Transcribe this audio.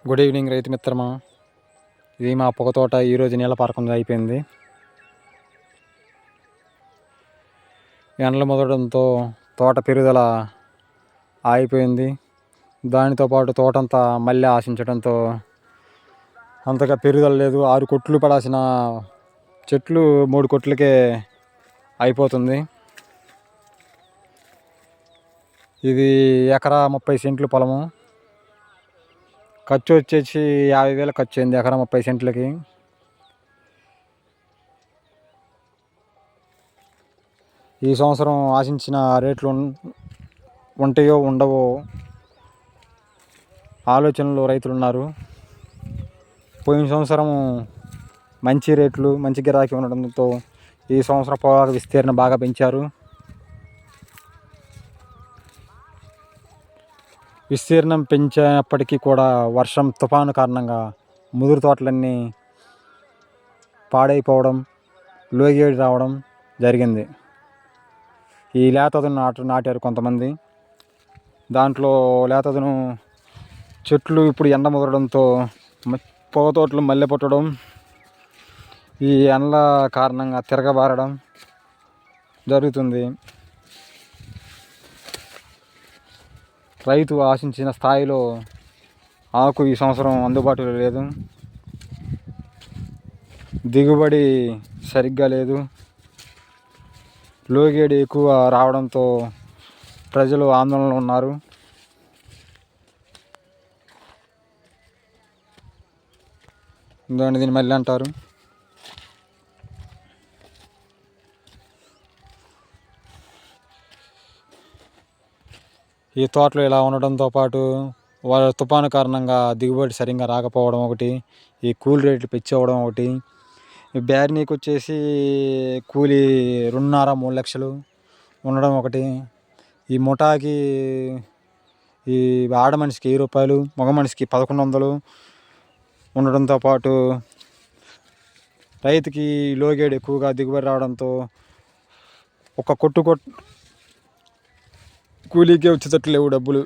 Good evening రైతు మిత్రమా. ఇది మా పొగ తోట. ఈరోజు నీళ్ళ పారకం అయిపోయింది. ఎండలు మొదలడంతో తోట పెరుగుదల ఆగిపోయింది. దానితో పాటు తోటంతా మళ్ళీ ఆశించడంతో అంతగా పెరుగుదల లేదు. 6 కొట్లు పడాల్సిన చెట్లు 3 కొట్లకే అయిపోతుంది. ఇది ఎకరా 30 సెంట్లు పొలము. ఖర్చు వచ్చేసి 50,000 ఖర్చు అయింది ఎకరా 30 సెంట్లకి. ఈ సంవత్సరం ఆశించిన రేట్లు ఉంటాయో ఉండవో ఆలోచనలో రైతులు ఉన్నారు. పోయిన సంవత్సరం మంచి రేట్లు, మంచి గిరాకీ ఉండడంతో ఈ సంవత్సరం పొగాకు విస్తీర్ణం బాగా పెంచారు. విస్తీర్ణం పెంచినప్పటికీ కూడా వర్షం తుఫాను కారణంగా ముదురు తోటలన్నీ పాడైపోవడం, లోగేడి రావడం జరిగింది. ఈ లేతదును నాటారు కొంతమంది. దాంట్లో లేతదును చెట్లు ఇప్పుడు ఎండ ముదరడంతో పొగ తోటలు మల్లె పుట్టడం, ఈ ఎండల కారణంగా తిరగబారడం జరుగుతుంది. రైతు ఆశించిన స్థాయిలో ఆకు ఈ సంవత్సరం అందుబాటులో లేదు. దిగుబడి సరిగ్గా లేదు. లోగేడి ఎక్కువ రావడంతో ప్రజలు ఆందోళనలో ఉన్నారు. దీన్ని మళ్ళీ అంటారు. ఈ తోటలు ఇలా ఉండడంతో పాటు తుఫాను కారణంగా దిగుబడి సరిగ్గా రాకపోవడం ఒకటి, ఈ కూలి రేట్లు పెంచవడం ఒకటి, బ్యార్నీకి వచ్చేసి కూలీ 2.5-3 లక్షలు ఉండడం ఒకటి, ఈ ముఠాకి ఈ ఆడ మనిషికి 1000 రూపాయలు, మగ మనిషికి 1100 ఉండడంతో పాటు రైతుకి లోగేడు ఎక్కువగా దిగుబడి రావడంతో ఒక కొట్టు కూలీకే వచ్చేటట్లు లేవు డబ్బులు.